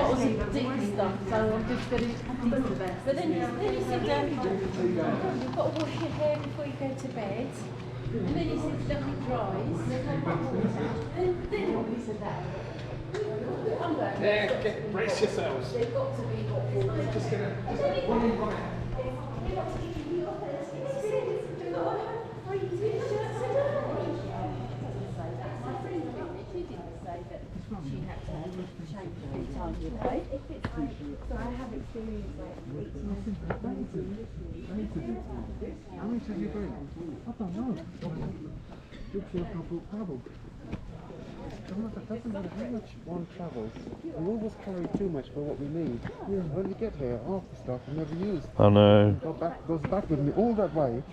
bottles of deep stuff, so I'm just going to do the best. But then you sit down, you've got to wash your hair before you go to bed. And then you sit down, it dries. There's no hot water. Then what we said that. Brace yourselves. They've got to be hot water. Just gonna. She had to change 3 times a day. So I have experienced like How many have you been? I don't know. Looks like I bought double. It doesn't matter how much one travels. We always carry too much for what we need. When we get here, half the stuff we never use. I know. Goes back with me all that way.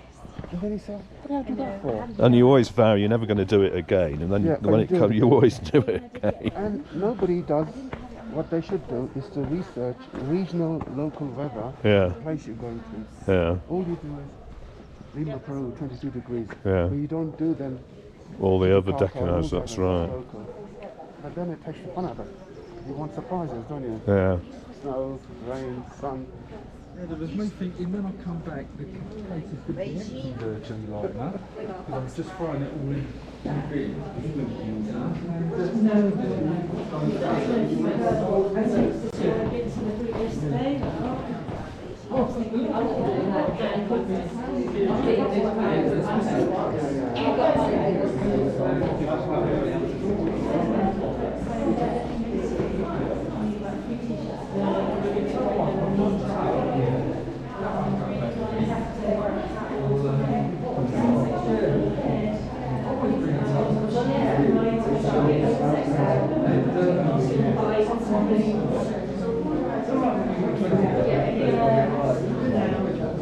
And then he said, what did I do that for? And you always vow you're never going to do it again, and then when it comes, you always do it again. And nobody does. What they should do is to research regional, local weather, Yeah. the place you're going to. Yeah. All you do is Lima, Peru, 22 degrees. Yeah. But you don't do then All the other Titicaca, all decanoes, that that's is right. local. But then it takes the fun out of it. You want surprises, don't you? Yeah. Snow, rain, sun. Yeah, there was me thinking when I come back, the place is going to be empty virtually like that. Because I was just throwing it all in bin.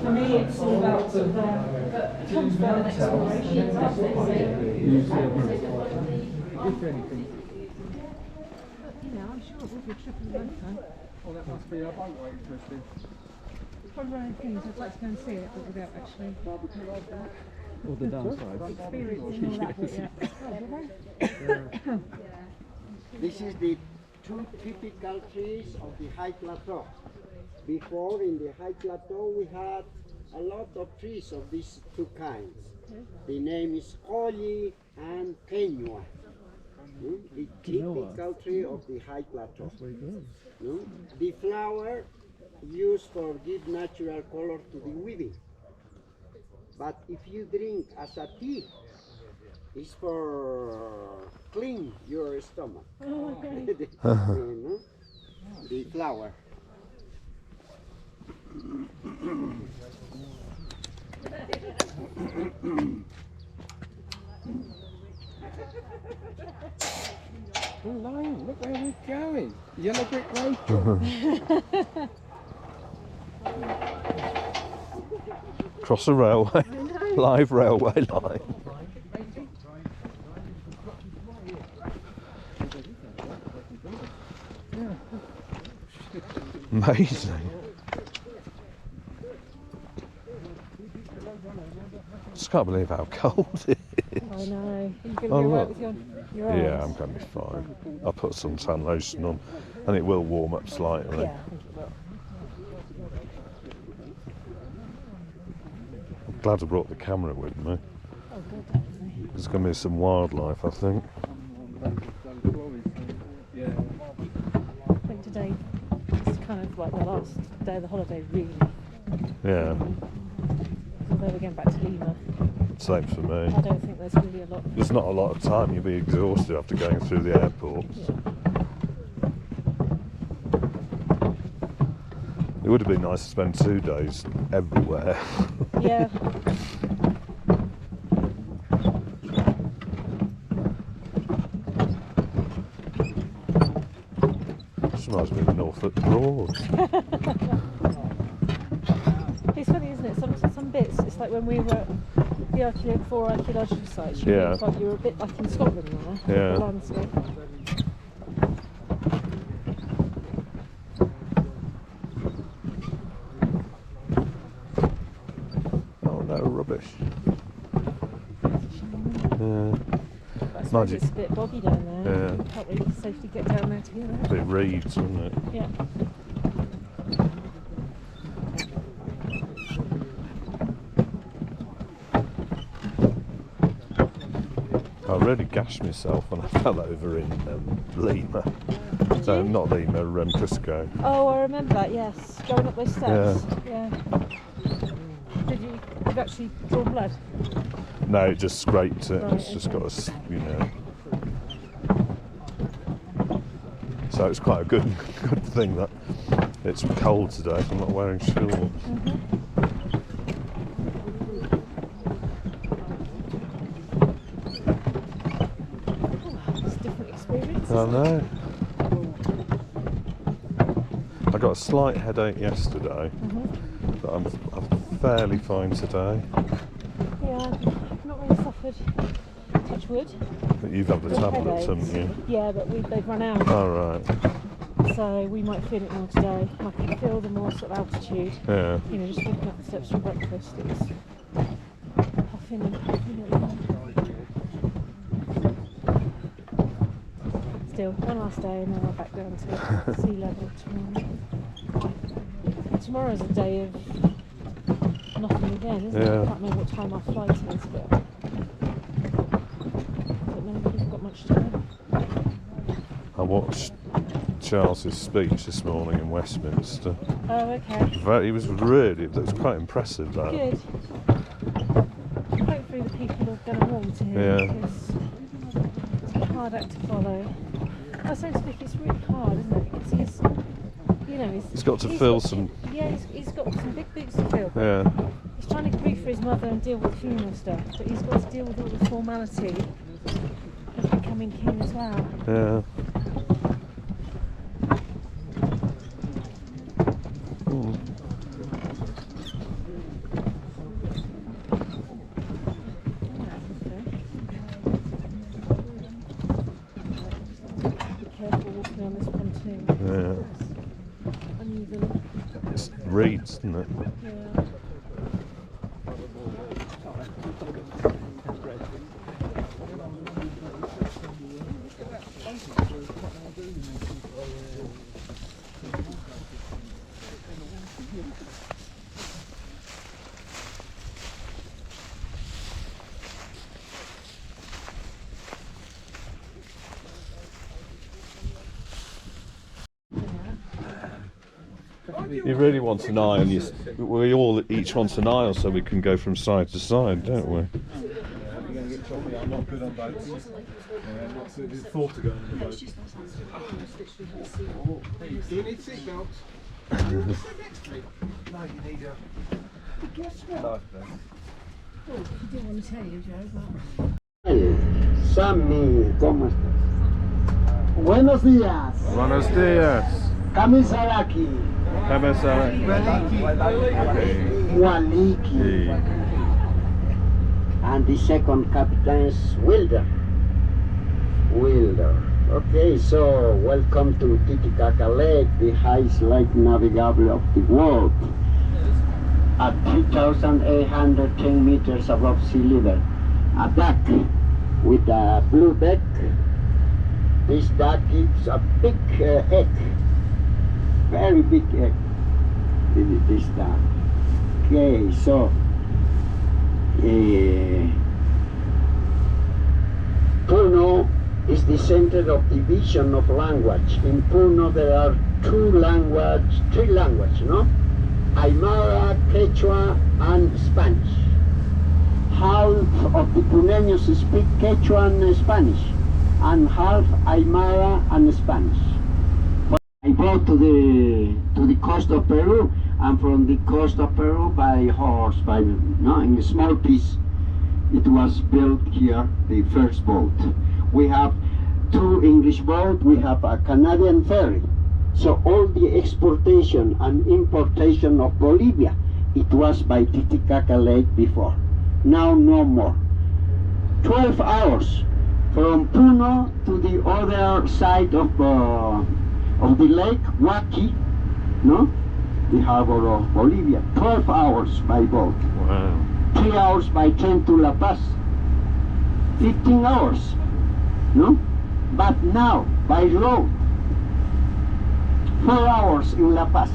For me, it's all about sort of, it comes about an exploration. If anything. You know, I'm sure it will be a trip in the winter. Well, that must be our boatway interesting. It's probably one of the things I'd like to go and see it, but without actually Or the downside. experiencing all that bit yet. This is the 2 typical trees of the high plateau. Before, in the high plateau, we had a lot of trees of these 2 kinds. The name is golwg and cynnig. The typical tree of the high plateau. The flower used for give natural color to the weaving. But if you drink as a tea, it's for clean your stomach. Oh, okay. The flower. Lion, look where we're going. Yellow brick road. Cross a railway, live railway line. Amazing. Just can't believe how cold it is. I know. You're going to be Oh, alright look. with your arms. Yeah, I'm going to be fine. I'll put some tan lotion on and it will warm up slightly. Yeah, I think it will. I'm glad I brought the camera with me. Oh, good, actually. There's going to be some wildlife, I think. Yeah. I think today is kind of like the last day of the holiday, really. Yeah, Although we're going back to Lima, same for me. I don't think there's really a lot. There's not a lot of time, you'll be exhausted after going through the airport. Yeah. It would have been nice to spend 2 days everywhere. Yeah. Just reminds me of Norfolk Broad. It's funny, isn't it? Some bits, it's like when we were at the archaeological sites, you Yeah. felt you were a bit like in Scotland, there. Yeah. The landscape. Oh no, rubbish. Yeah. That's Sometimes it's a bit boggy down there. Yeah. You can't really safely get down there together. A bit reeds, wouldn't it? Yeah. I really gashed myself when I fell over in Lima. No, not Lima, Cusco. Oh, I remember that, yes. Going up those steps. Yeah. Did you actually draw blood? No, it just scraped it. Right, It's just got a, you know. So it's quite a good thing that it's cold today, so I'm not wearing shorts. It's a different experience. I know. I got a slight headache yesterday, but I'm fairly fine today. Yeah, I've not really suffered, touch wood. But you've had the with tablets, headaches. haven't you? Yeah, but they've run out. All right. So we might feel it more today. I can feel the more sort of altitude. Yeah. You know, just walking up the steps for breakfast, it was puffing and puffing along. Still, one last day and then we're back down to sea level tomorrow. Tomorrow's a day of nothing again, isn't it? Yeah. I can't remember what time our flight is, but I don't know if we've got much time. I watched Charles's speech this morning in Westminster. Oh, okay. He was really, it was quite impressive, that. Good. Hopefully the people are going to warm to him, Yeah. because it's a hard act to follow. I so to speak, it's really hard, isn't it? Because he's, you know, He's got to fill got- some... Yeah, he's got some big boots to fill. Yeah. He's trying to grieve for his mother and deal with funeral stuff, but he's got to deal with all the formality of becoming king as well. Yeah. Mm. Be careful walking on this pontoon. Yeah. It's uneven. It's reeds, isn't it? Yeah. You really want an aisle. We all each want an aisle so we can go from side to side, don't we? I'm not good on boats. What's the thought of going on the boat? Do you need seatbelts? Next to me. No, you need a life vest. I didn't want to tell you, Joe, Sammy, ¿cómo estás? Buenos días. Buenos dias. Kamisaraki. Waliki. And the second captain is Wilder. Okay, so welcome to Titicaca Lake, the highest lake navigable of the world. At 3,810 meters above sea level. A deck with a blue deck. This deck gives a big egg. Very big egg. This deck. Okay, so Puno is the center of division of language. In Puno there are three languages, no? Aymara, Quechua, and Spanish. Half of the Puneños speak Quechua and Spanish, and half Aymara and Spanish. But I go to the coast of Peru, and from the coast of Peru by horse, in a small piece. It was built here, the first boat. We have two English boats, we have a Canadian ferry. So all the exportation and importation of Bolivia, it was by Titicaca Lake before. Now no more. 12 hours from Puno to the other side of the lake, Huaqui, no? The harbor of Bolivia. 12 hours by boat. Wow. 3 hours by train to La Paz. 15 hours. no? But now, by road, 4 hours in La Paz.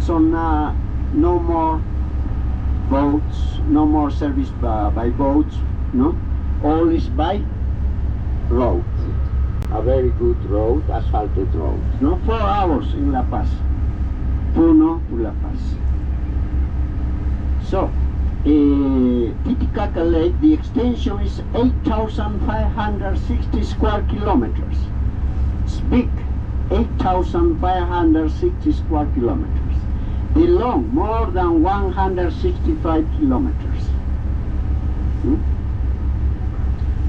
So now, no more boats, no more service by boats, no? All is by road. A very good road, asphalted road, no? 4 hours in La Paz. Puno to La Paz. So, Titicaca Lake, the extension is 8,560 square kilometers. It's big, 8,560 square kilometers. The long, more than 165 kilometers.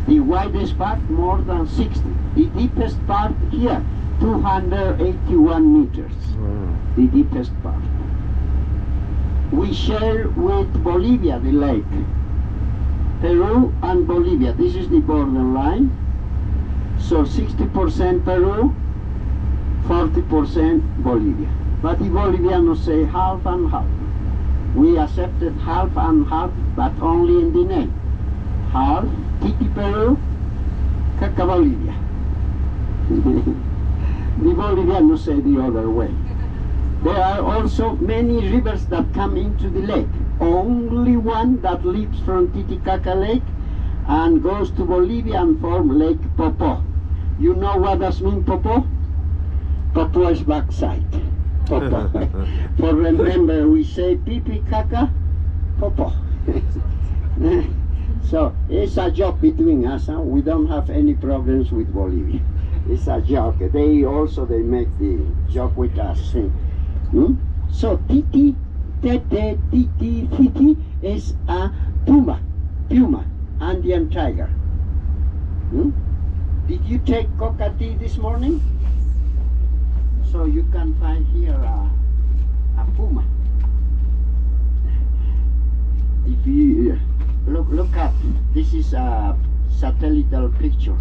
The widest part, more than 60. The deepest part here, 281 meters. The deepest part. We share with Bolivia the lake. Peru and Bolivia, this is the border line. So 60% Peru, 40% Bolivia. But the Bolivians say half and half. We accepted half and half, but only in the name. Half Titi Peru, Caca Bolivia. The Bolivians say the other way. There are also many rivers that come into the lake. Only one that leaves from Titicaca Lake and goes to Bolivia and forms Lake Popo. You know what does mean Popo? Popo is backside. Popo. For remember, we say pipi caca, Popo. So it's a joke between us. Huh? We don't have any problems with Bolivia. It's a joke. They make the joke with us. So Titi, Tete, Titi, Titi is a puma, Andean tiger. Did you take coca tea this morning? So you can find here a puma. If you look at, this is a satellite picture.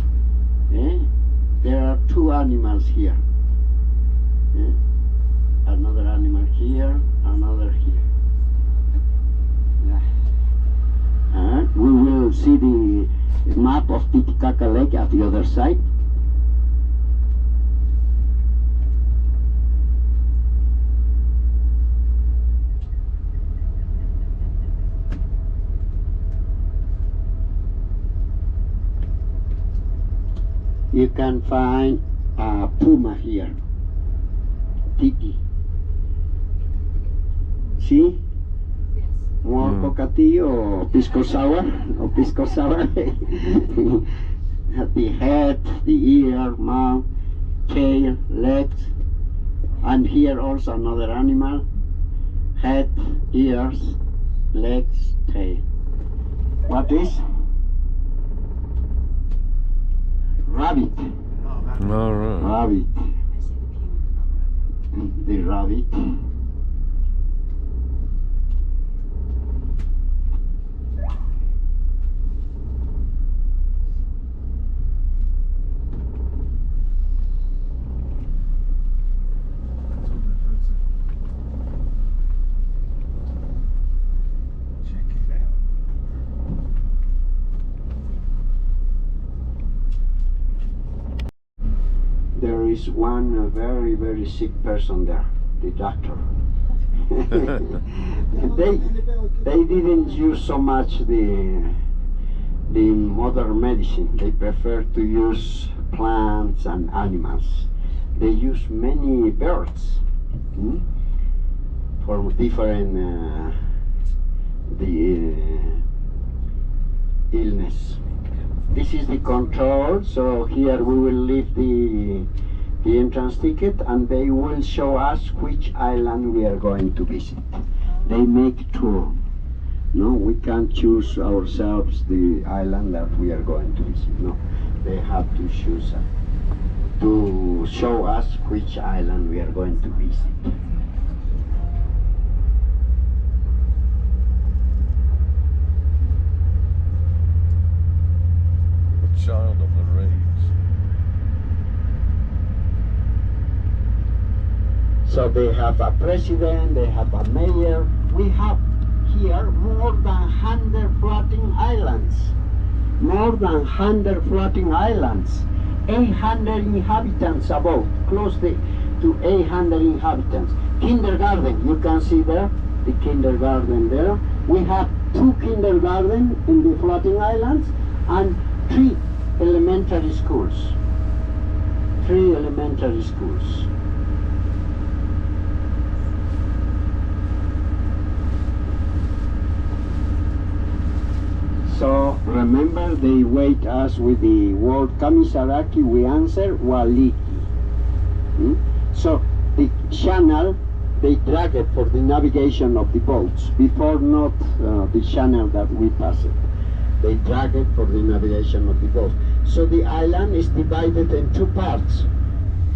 There are 2 animals here. Another animal here, another here. We will see the map of Titicaca Lake at the other side. You can find a puma here, Titi. See? Yes. More coca tea or pisco sour? The head, the ear, mouth, tail, legs, and here also another animal. Head, ears, legs, tail. What is? Rabbit. All right. Rabbit. The rabbit. There is one very, very sick person there, the doctor. they didn't use so much the modern medicine. They prefer to use plants and animals. They use many birds for different illness. This is the control, so here we will leave the entrance ticket and they will show us which island we are going to visit. They make tour. No, we can't choose ourselves the island that we are going to visit. No, they have to choose to show us which island we are going to visit. Child of the reeds. So they have a president, they have a mayor. We have here more than 100 floating islands. more than 100 floating islands, 800 inhabitants above, close to 800 inhabitants. Kindergarten, you can see there, the kindergarten there. We have 2 kindergarten in the floating islands and 3 elementary schools. 3 elementary schools. So remember, they wait us with the word Kamisaraki, we answer Waliki. So the channel, they drag it for the navigation of the boats, before not the channel that we pass it. They drag it for the navigation of the boat. So the island is divided in 2 parts,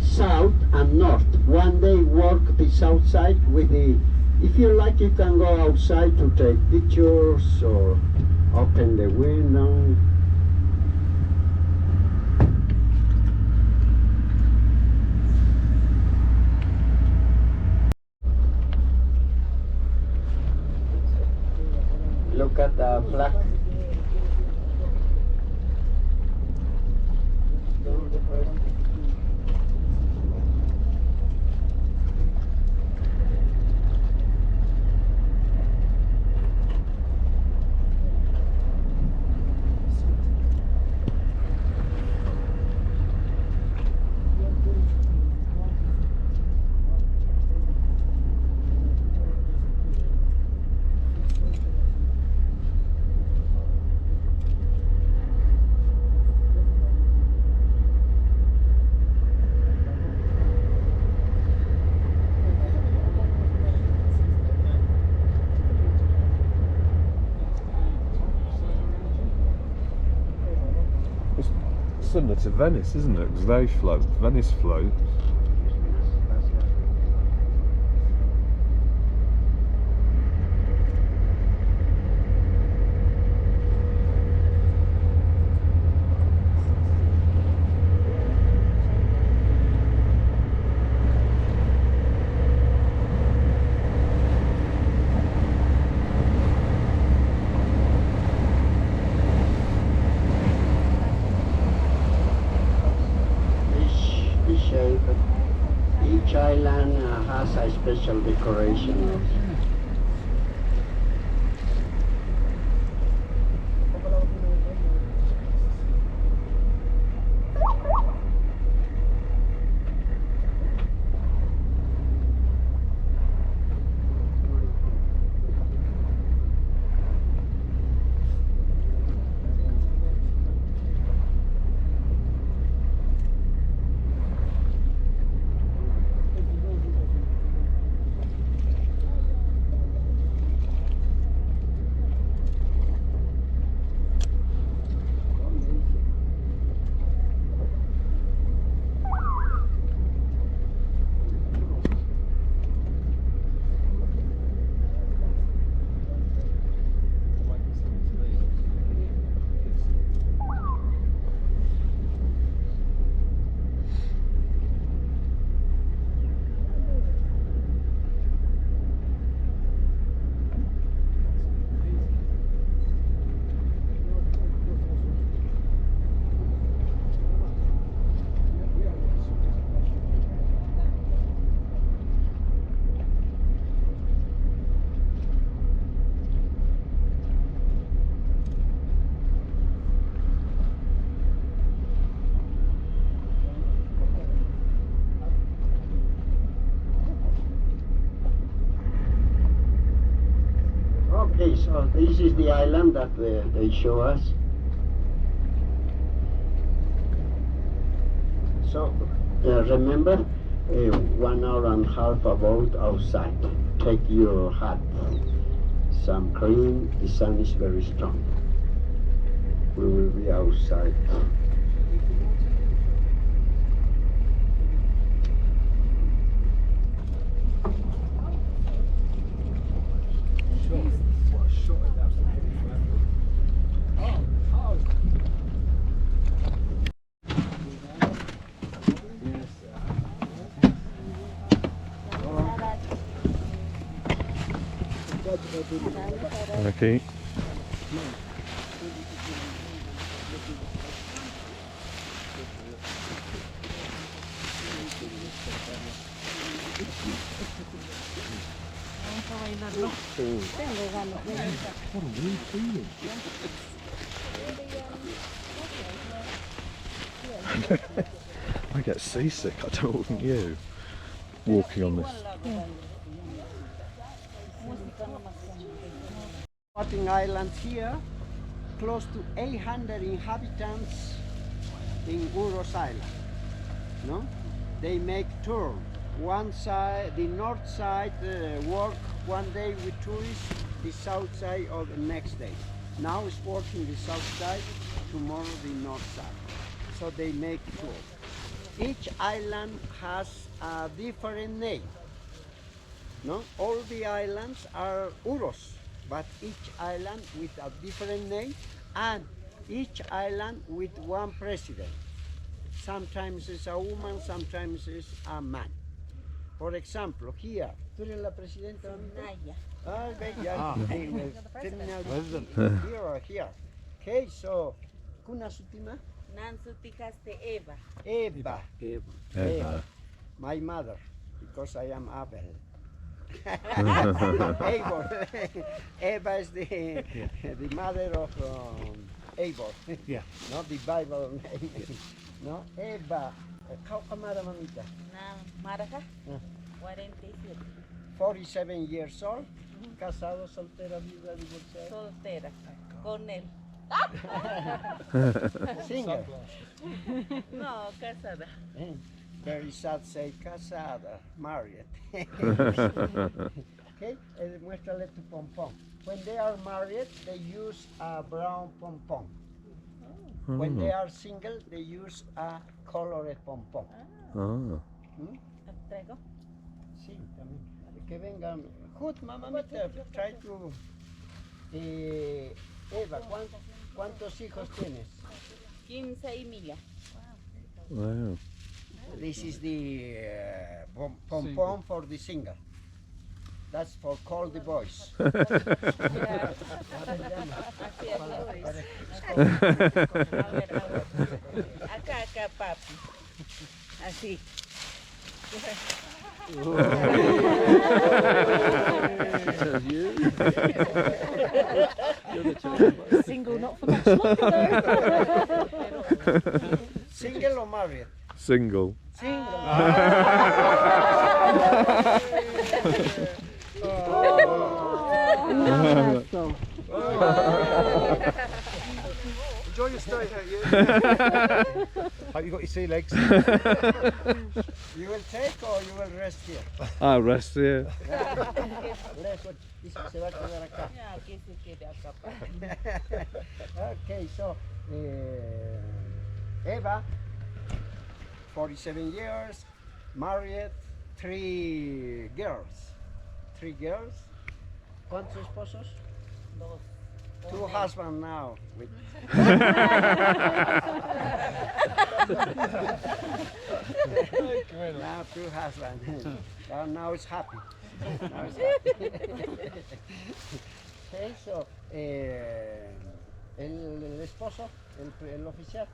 south and north. One day work the south side with the, if you like you can go outside to take pictures or open the window. Look at the flag. Similar to Venice, isn't it? Because they float. Venice floats. Each island has a special decoration. Okay, so this is the island that they show us. So remember, 1 hour and a half about outside. Take your hat, some cream. The sun is very strong. We will be outside. Okay. What a weird feeling. I get seasick, I don't know, wouldn't you? Walking on this. Floating islands here, close to 800 inhabitants in Uros Island. No? They make tour. One side, the north side, work one day with tourists, the south side or the next day. Now it's working the south side, tomorrow the north side. So they make tour. Each island has a different name. No? All the islands are Uros, but each island with a different name, and each island with one president. Sometimes it's a woman, sometimes it's a man. For example, here, ¿tú eres la presidenta? Naya. Here or here. Okay, so, ¿kuna sutima? Nansu Ticaste Eva. Eva. Eva. My mother, because I am Abel. Abel. Eva is the mother of Abel. Yeah. Not the Bible name. No, Eva. How camara mamita? Na Maraca. 47. 47 years old. Casado, soltera, viuda, divorciada. Soltera. Con él. Single. No, casada. Very sad say casada, married. Okay, muéstrale tu pompón. When they are married, they use a brown pompón. When they are single, they use a colored pompón. Ah. ¿Traigo? Sí, también. Que vengan. Good, mamita, try to... Eva, ¿cuántos hijos tienes? 15 y milla. Wow. This is the pompón for the single. That's for call the boys. Así es. A ver. Acá, papi. Así. Single, not for much longer. Single or married? Single. Single. Enjoy your stay here, you. Hope you got your sea legs. You will take or you will rest here? I'll rest here. Se va a quedar acá. Ya, aquí se quede acá. Okay, so Eva, 47 years, married, 3 girls. 3 girls. ¿Cuántos esposos? 2. 2 husbands now. With now 2 husbands. Now it's happy. Now it's happy. Okay, so el esposo, el oficial.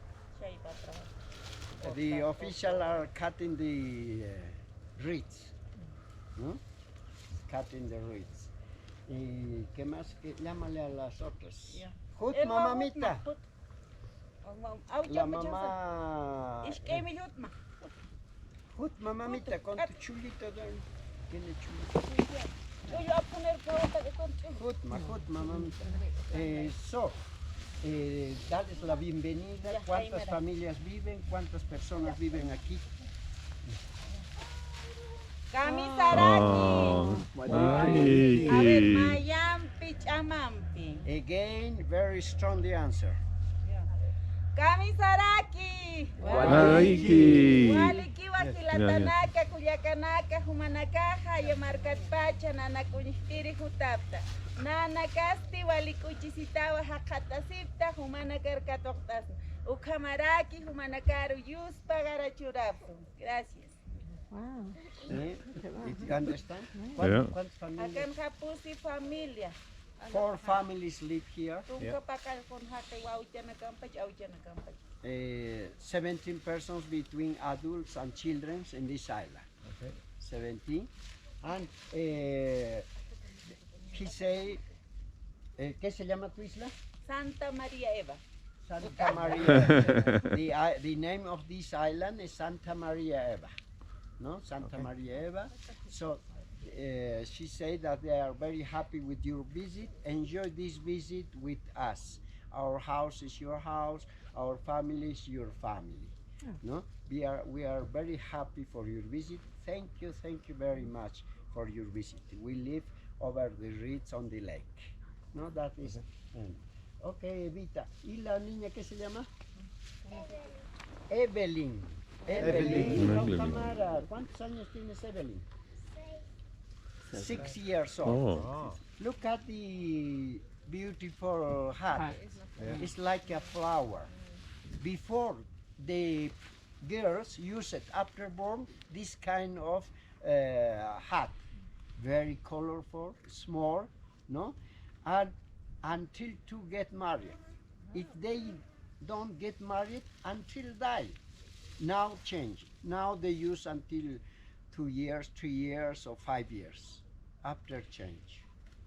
The official are cutting the reeds. ¿No? Cutting the reeds. ¿Y qué más? Llámale a las otras. Hut, mamamita. La mamá. Hut, mamamita, con tu chulito. Tiene chulito. Hut, mamamita. So, darles la bienvenida. ¿Cuántas familias viven? ¿Cuántas personas viven aquí? Kamisaraki. Ay. A ver, mayampi, chamampi. Again, very strong the answer. Kamisaraki. Waliki. Waliki wasilatanaka, kuyakanaka, humanakaja, yamarkat pacha, nana kunistiri jutapta. Nana kasti walikuchisitawa hakatasipta, humanakarkatoktas. Ukamaraki, humanakaru yuspa garachurapu. Gracias. Wow. You understand? Yeah. ¿Cuántas familias? Akan kapusi familia. 4 families live here. Tungka pakal kon hake wau jana kampaj au jana kampaj. 17 persons between adults and children in this island. Okay. 17. And he say, ¿qué se llama tu isla? Santa Maria Eva. Santa Maria. The name of this island is Santa Maria Eva. No, Santa Maria Eva. So she said that they are very happy with your visit. Enjoy this visit with us. Our house is your house. Our family is your family. No, we are very happy for your visit. Thank you very much for your visit. We live over the ridge on the lake. No, that is. Okay, Evita. ¿Y la niña qué se llama? Evelyn. Evelyn. Cámara. ¿Cuántos años tienes, Evelyn? 6 years old. Oh. Look at the beautiful hat. It's like a flower. Before, the girls use it after born, this kind of hat. Very colorful, small, no? And until to get married. If they don't get married, until die. Now change. Now they use until 2 years, 3 years, or 5 years after change.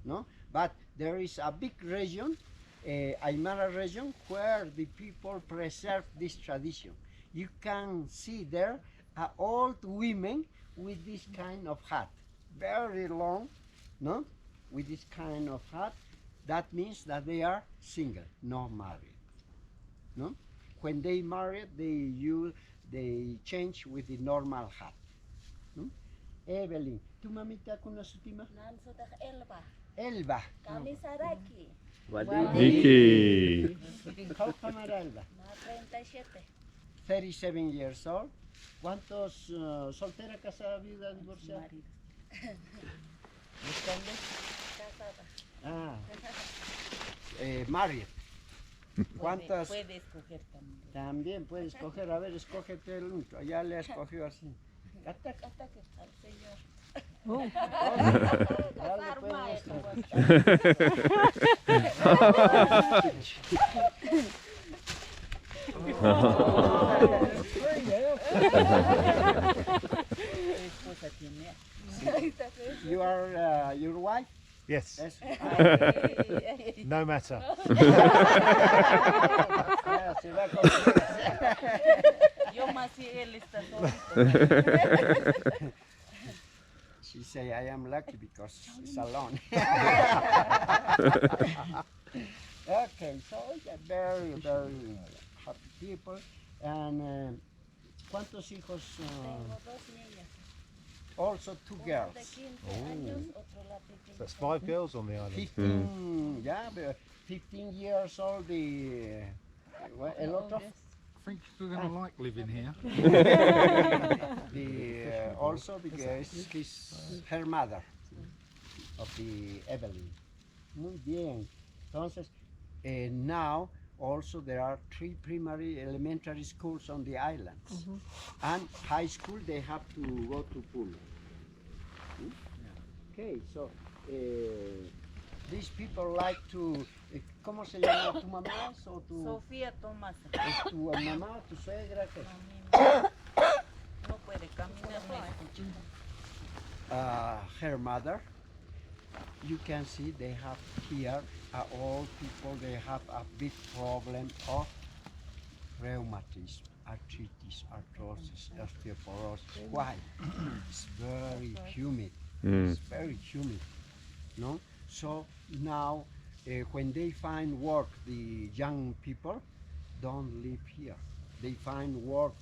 No, but there is a big region, Aymara region, where the people preserve this tradition. You can see there old women with this kind of hat, very long, no, with this kind of hat. That means that they are single, not married. No, when they married, they change with the normal hat. No? Evelyn, ¿tu mamita con su tima? Nan sudah Elba. Elba. Kami Saraki. Iki. How cámara Elba? 37. 37 years old. ¿Cuántos soltera, casada, viuda, divorciada? ¿Buscando? Casada. Married. ¿Cuántas? Puede escoger también. También puede escoger. A ver, escógete el único. Ya le escogió así. Ataque al señor. Ya le puede You are your wife? Yes. Yes. No matter. Yo más y él está solito. She say, I am lucky because she's alone. Okay, so very, very happy people. And ¿cuántos hijos? Tengo 2 niñas. Also 2 Uno girls. de 15 años, otro la pequeña. So that's 5 girls on the island. 15, yeah, but 15 years old, el otro. I think we're going to like living here. Also because her mother of the Evelyn. Muy bien. Entonces, now also there are 3 primary elementary schools on the islands. And high school they have to go to Peru. Okay, so these people like to, ¿cómo se llama tu mamá o tu? Sofía Tomasa. ¿Es tu mamá, tu suegra? ¿Qué? No puede caminar, no escucha. Her mother, you can see they have here all people, they have a big problem of rheumatism, arthritis, arthrosis, osteoporosis. Why? It's very humid. It's very humid. No? So now when they find work, the young people don't live here. They find work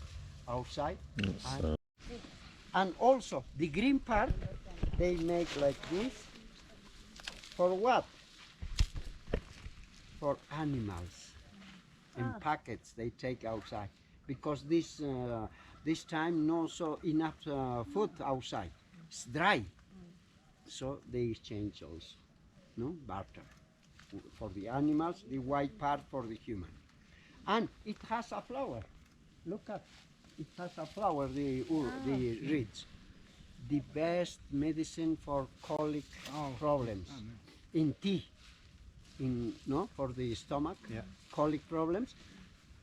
outside. And also the green part, they make like this. For what? For animals. In packets they take outside. Because this time no so enough food outside. It's dry. So they exchange also. No? Barter. For the animals, the white part for the human. And it has a flower. Look at it has a flower, the reeds. The best medicine for colic problems. In tea. in no for the stomach, Yeah. colic problems.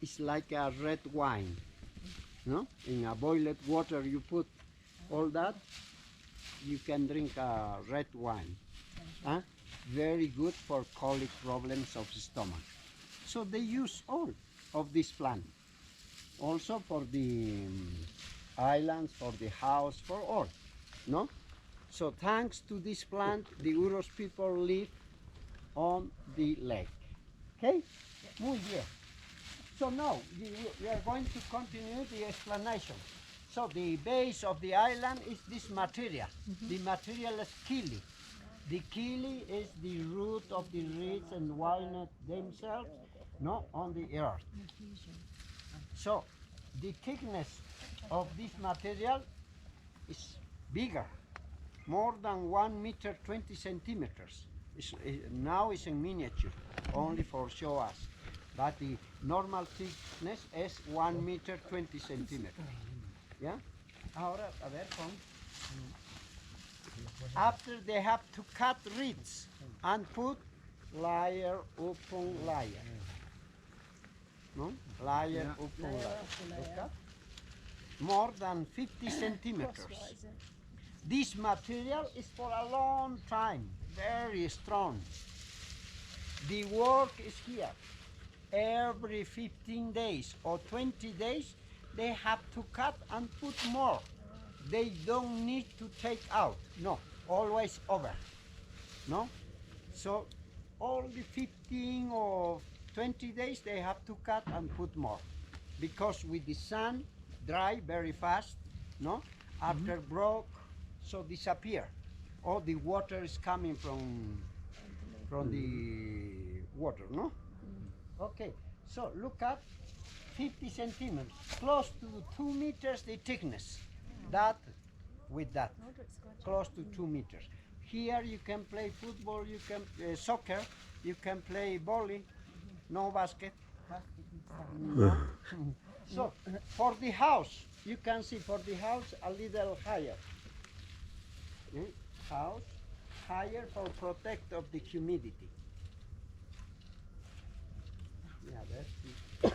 It's like a red wine. No, in a boiled water you put all that. You can drink a red wine. Huh? Very good for colic problems of the stomach. So they use all of this plant. Also for the islands, for the house, for all. No? So thanks to this plant, the Uros people live on the lake. Okay? Muy bien. So now we are going to continue the explanation. So the base of the island is this material. The material is kili. The kili is the root of the reeds and walnut themselves, no, on the earth. So the thickness of this material is bigger, more than 1 meter 20 centimeters. Now it's in miniature, only for show us. But the normal thickness is 1 meter 20 centimeters. Yeah? Ahora, a ver, con. After they have to cut reeds and put layer upon layer. No? Layer upon layer. Okay? More than 50 centimeters. This material is for a long time, very strong. The work is here. Every 15 days or 20 days, they have to cut and put more. They don't need to take out. No, always over. No? So all the 15 or 20 days, they have to cut and put more. Because with the sun, dry very fast, no? After broke, so disappear. All the water is coming from the water, no? Okay, so look at 50 centimeters, close to 2 meters the thickness. That with that, close to 2 meters. Here you can play football, you can soccer, you can play volley, no basket. No. So for the house, you can see for the house a little higher. House higher for protect of the humidity. Yeah, that's it.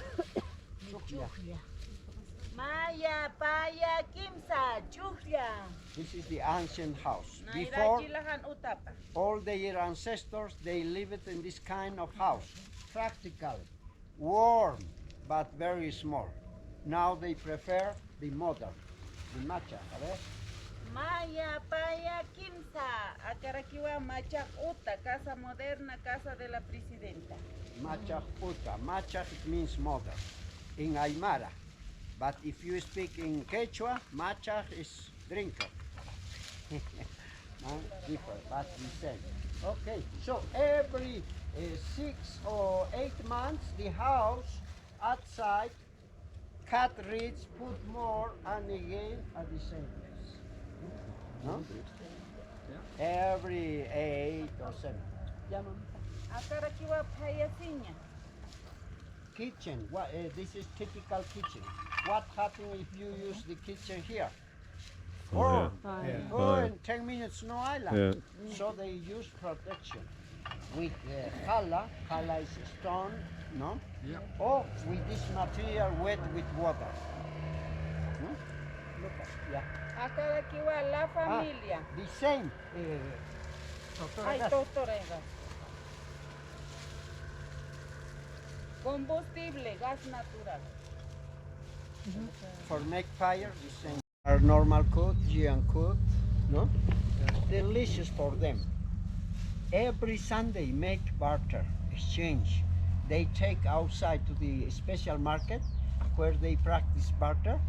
Maya, Paya, Kimsa, Chuhya. This is the ancient house. Naira Before, Jilahan Utapa. all their ancestors, they lived in this kind of house. Practical, warm, but very small. Now they prefer the modern, the macha. Maya, Paya, Kimsa. Akarakiwa, Machak Uta, Casa Moderna, Casa de la Presidenta. Machach uta. Machach means mother in Aymara. But if you speak in Quechua, machach is drinker. No, different, but the same. Okay, so every 6 or 8 months, the house outside cut reeds, put more, and again at the same place. No? Every 8 or 7. Akarakiwa, Paya, Sinya. Kitchen. This is typical kitchen. What happens if you use the kitchen here? Or in 10 minutes no island. Yeah. So they use protection with hala. Hala is stone, no? Yeah. Or with this material wet with water. No? Look at, yeah. Akarakiwa, La Familia. The same. Ay, Totorega. Combustible, gas natural. For make fire, the same. Our normal cook, Ian cook, no? Delicious for them. Every Sunday make barter, exchange. They take outside to the special market where they practice barter.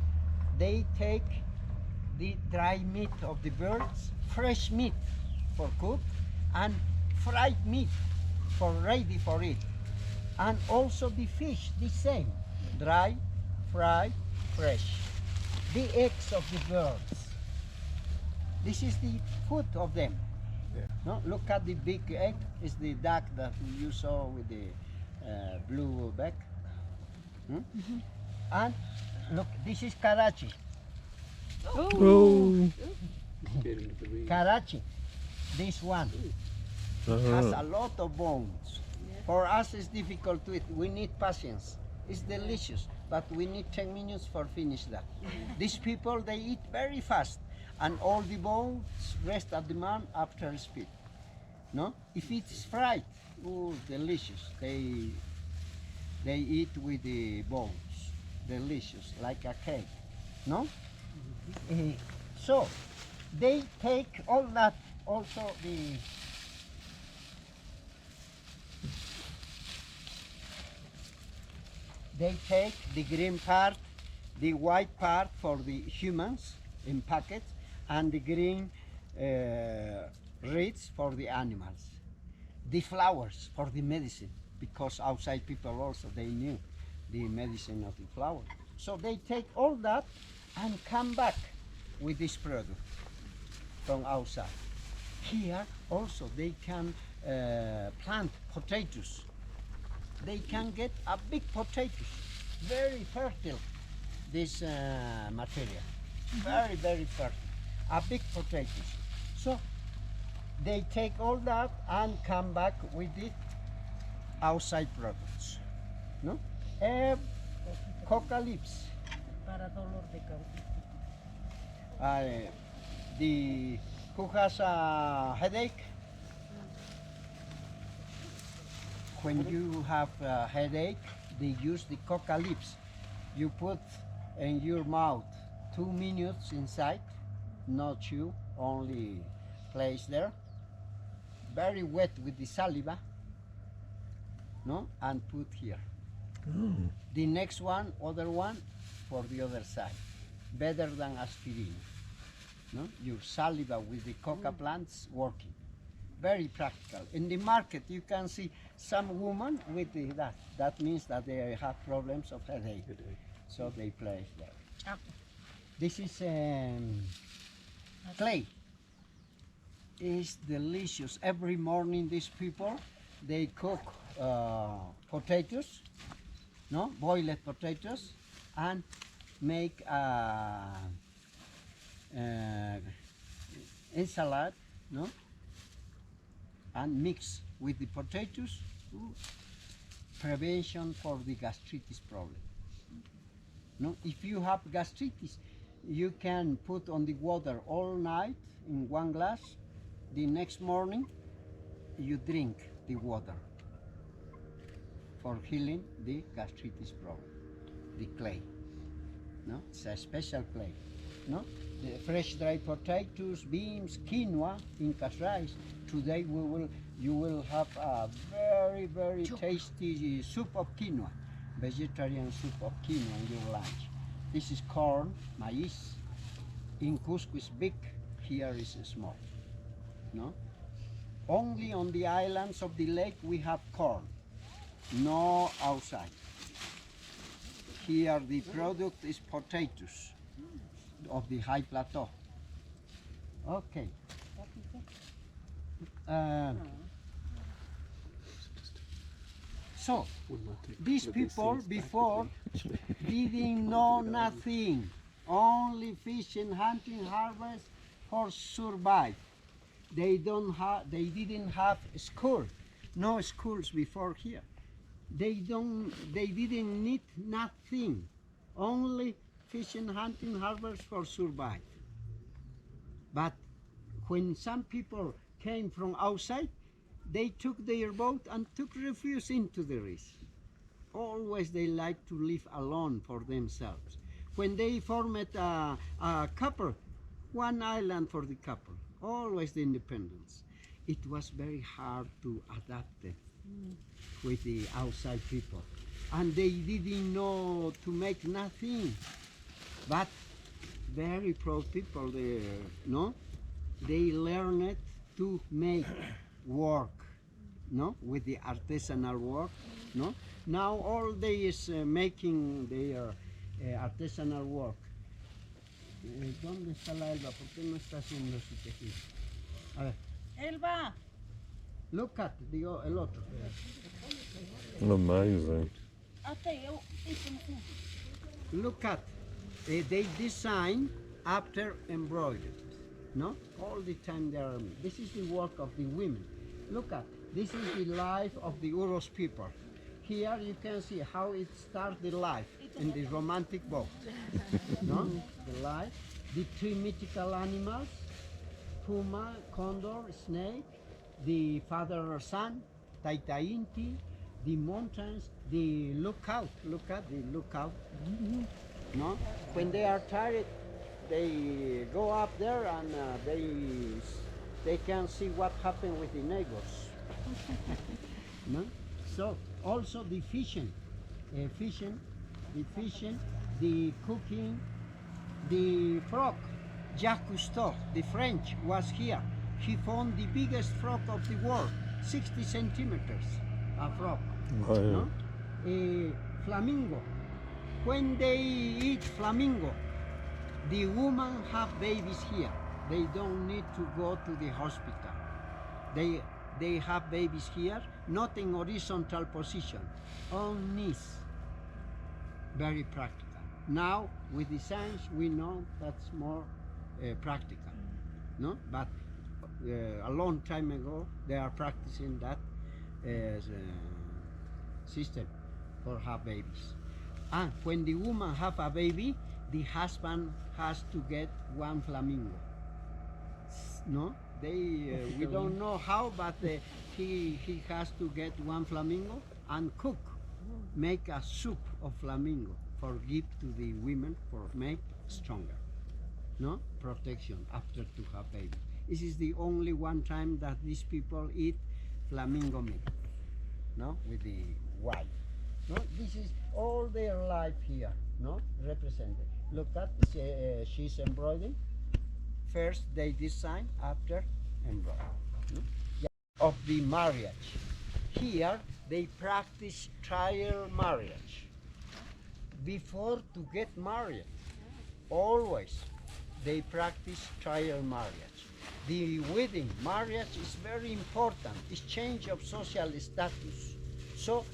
They take the dry meat of the birds, fresh meat for cook, and fried meat for ready for it. And also the fish, the same, dry, fried, fresh. The eggs of the birds. This is the food of them. Yeah. No, look at the big egg. It's the duck that you saw with the blue back. And look, this is Karachi. Oh. Karachi. This one has a lot of bones. For us, it's difficult to eat. We need patience. It's delicious, but we need 10 minutes for finish that. These people, they eat very fast, and all the bones rest at the man after speed. No? If it's fried, oh, delicious. They eat with the bones, delicious, like a cake. No? So they take all that, also they take the green part, the white part for the humans in packets, and the green reeds for the animals. The flowers for the medicine, because outside people also, they knew the medicine of the flower. So they take all that and come back with this product from outside. Here also they can plant potatoes. They can get a big potatoes, very fertile, this material, very, very fertile, a big potatoes. So they take all that and come back with the outside products. No? Coca leaves. Who has a headache? When you have a headache, they use the coca leaves. You put in your mouth 2 minutes inside, not chew, only place there. Very wet with the saliva, no? And put here. The next one, other one, for the other side. Better than aspirin. No? Your saliva with the coca plants working. Very practical. In the market, you can see some women with that. That means that they have problems of headache. So they place there. This is clay. It's delicious. Every morning, these people, they cook potatoes, no, boiled potatoes, and make salad, no, and mix with the potatoes. Prevention for the gastritis problem. No, if you have gastritis, you can put on the water all night in 1 glass. The next morning, you drink the water for healing the gastritis problem. The clay, no, it's a special clay, no. The fresh dried potatoes, beans, quinoa, Inca's rice. Today you will have a very, very tasty soup of quinoa, vegetarian soup of quinoa in your lunch. This is corn, maize. In Cusco is big, here is small. No? Only on the islands of the lake we have corn, no outside. Here the product is potatoes of the high plateau. Okay. So, these people before didn't know nothing, only fishing, hunting, harvest for survive. They didn't have school, no schools before here. They didn't need nothing, only fishing, hunting, harvest for survive. But when some people came from outside, they took their boat and took refuge into the risk. Always they like to live alone for themselves. When they formed a couple, one island for the couple, always the independence. It was very hard to adapt it with the outside people. And they didn't know to make nothing. But very proud people there, no? They learned to make work, no? With the artisanal work, no? Now all day is making their artisanal work. ¿Dónde está la Elba? ¿Por qué no está haciendo su tejido? A ver. Elba. Look at el otro. Amazing. Look at, they design after embroidered, no? All the time they are, this is the work of the women. Look at, This is the life of the Uros people. Here you can see how it starts the life in the romantic boat. No? The life, the three mythical animals, puma, condor, snake, the father or son, Taitainti, the mountains, the lookout, look at the lookout. No? When they are tired, they go up there and they can see what happened with the neighbors. No? So also the fishing, the cooking, the frog. Jacques Cousteau, the French, was here. He found the biggest frog of the world, 60 centimeters, a frog. Oh, yeah. No? Flamingo. When they eat flamingo, the women have babies here. They don't need to go to the hospital. They have babies here, not in horizontal position, on knees. Very practical. Now, with the science, we know that's more practical, no? But a long time ago, they are practicing that as a system for have babies. And when the woman have a baby, the husband has to get one flamingo. No, we don't know how, but he has to get one flamingo and cook, make a soup of flamingo for give to the women for make stronger. No protection after to have baby. This is the only one time that these people eat flamingo meat. No, with the wife. No, this is all their life here. No, represented. Look at she's embroidering. First they design, after embroider. No? Yeah. Of the marriage. Here they practice trial marriage. Before to get married, always they practice trial marriage. The wedding, marriage is very important. It's change of social status. So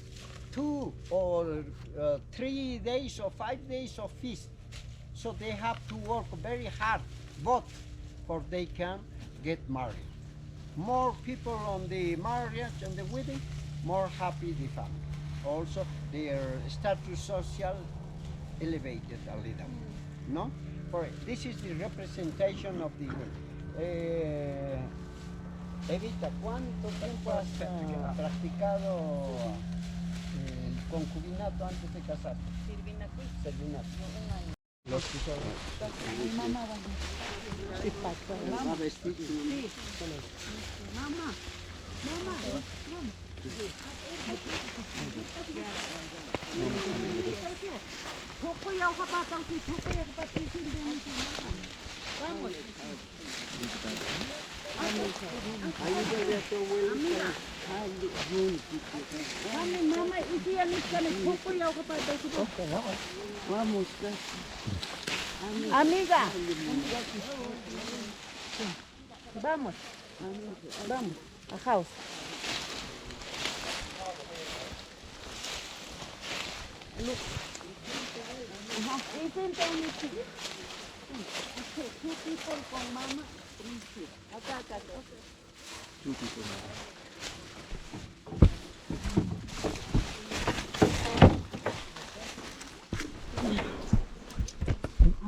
2 or 3 days or 5 days of feast. So they have to work very hard, both, for they can get married. More people on the marriage and the wedding, more happy the family. Also, their status social elevated a little. No? For this is the representation of the Evita, ¿cuánto tiempo has practicado el concubinato antes de casarte? Servinato. Los que son. Mi mamá va a vestir. Mamá. Vamos. Amiga. Vamos. Vamos. A house. Look. Isn't anything. Two people con mama, 3 kids. Acá. Okay. 2 people now.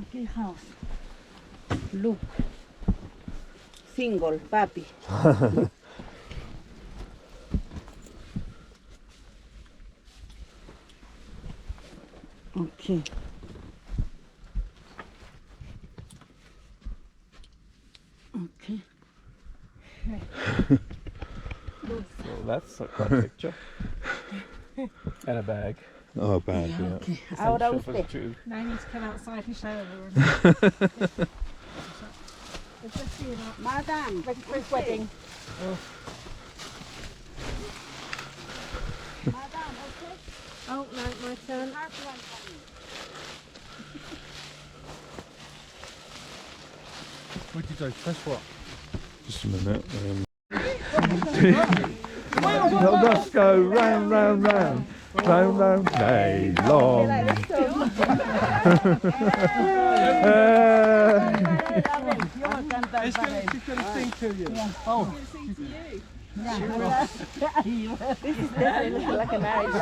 Okay, house. Look. Single, papi. Okay. Okay. Well, that's quite a picture. And a bag. Oh, bag, yeah. Okay. Ahora Shelf usted. of two. Now you need to come outside and shower. Madam, Quick wedding. Madam, okay? Oh, no, my turn. What did you do? Press what? Just a minute. Let's go round, round, round. Round, round, play long. It's going to sing to you. Oh. Like a marriage.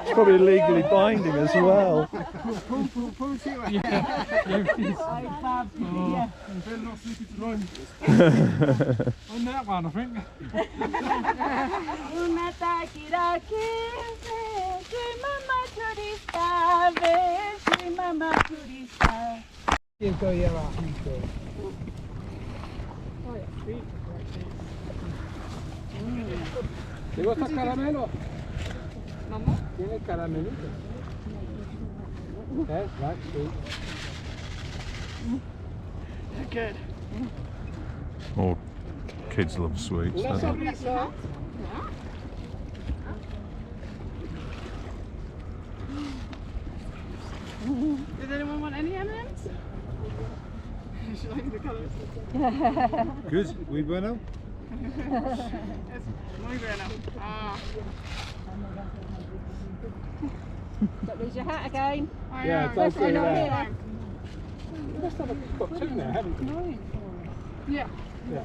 It's probably legally binding as well. On that one, I think. Una taquiraque, mama turista, mama turista. ¿Te gusta el caramelo? Tiene caramelito. Right, sweet. Good. Oh, kids love sweets, don't they? Does anyone want any M&Ms? She likes the colours. Good. Muy bueno. It's muy bueno. Ah. Don't lose your hat again. Yeah, That's don't do not that. here. You must have got two now, haven't you? Yeah. Yeah.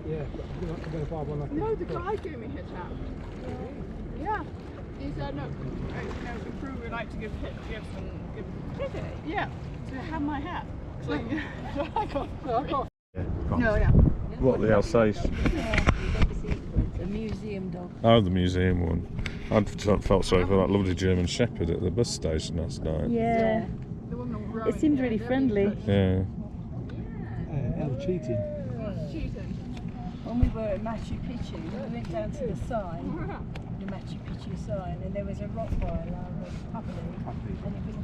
Yeah, but you're not going to buy one like No, this. the guy gave me his hat. Yeah. He said, no, in Peru we like to give gifts and give. Did he? Yeah. So have my hat. So, so I got. No, yeah. What, the Alsace? The museum dog. Oh, the museum one. I felt sorry for that lovely German Shepherd at the bus station last night. Yeah. It seemed really friendly. Yeah. Cheating. Cheating. When we were at Machu Picchu, we went down to the sign, the Machu Picchu sign, and there was a Rottweiler, a puppy, and it was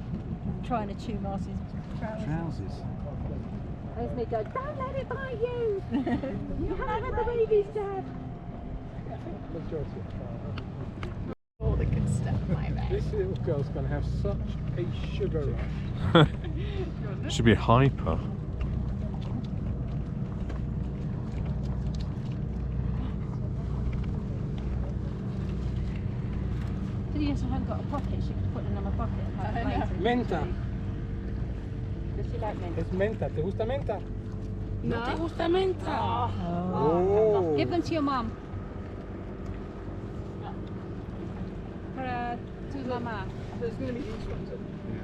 trying to chew Marcy's trousers. There's me going, don't let it bite you! You can't let the babies down! All the good stuff, my man. This little girl's going to have such a sugar rush. Should be hyper. Yes, I haven't got a pocket, she could put it in my pocket and have it later. Menta. Does she like menta? Es menta. ¿Te gusta menta? No te gusta menta. Oh. Give them to your mum. To mama. There's going to be these ones.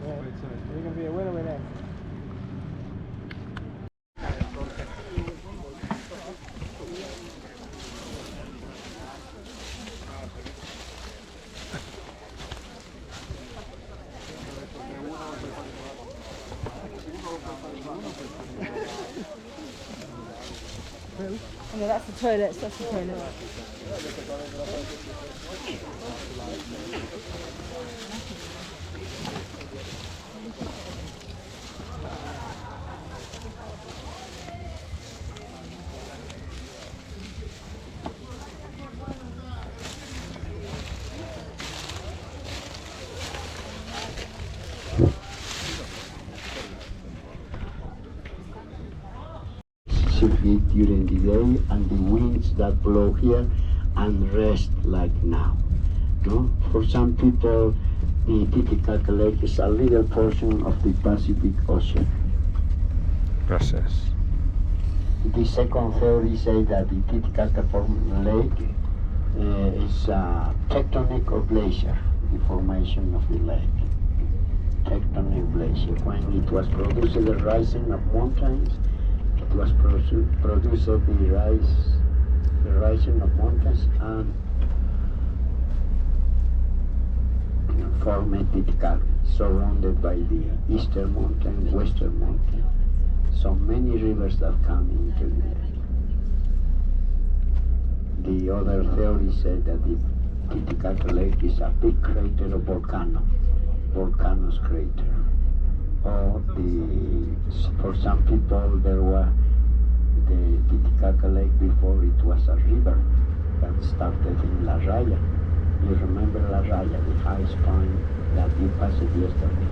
You're going to be a winner with that. Oh, no, that's the toilet, that's the toilet. Circuit during the day and the winds that blow here and rest like now. No? For some people, the Titicaca Lake is a little portion of the Pacific Ocean. Gracias. The second theory says that the Titicaca Lake is a tectonic or glacier, the formation of the lake. Tectonic glacier. When it was produced, the rising of mountains, it was produced the rising of mountains and formed Titicaca, surrounded by the eastern mountain, western mountain. So many rivers that come into the other theory said that the Titicaca Lake is a big crater of volcano's crater. Or for some people there were the Titicaca Lake before it was a river that started in La Raya. You remember La Raya, the highest point that you passed yesterday.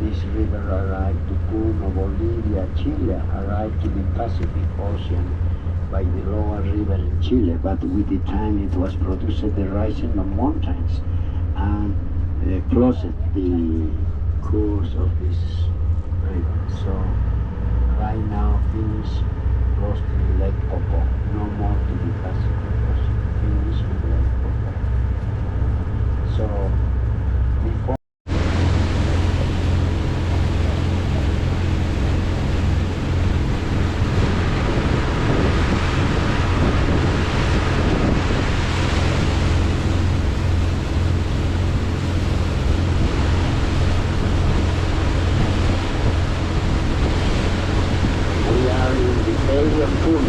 This river arrived to Puno, Bolivia, Chile, arrived to the Pacific Ocean by the lower river in Chile, but with the time it was produced the rising of mountains and closed the course of this river. So right now finish close to Lake Popo, no area full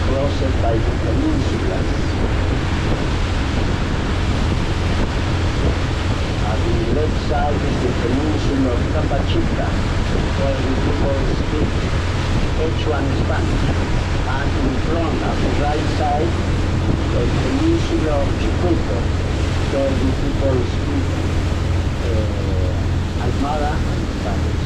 crossed by the peninsulas. On the left side is the peninsula of Titicaca, where the people speak Quechua and Spanish. And in front, on the right side, the peninsula of Chipuco, where the people speak Aymara and Spanish.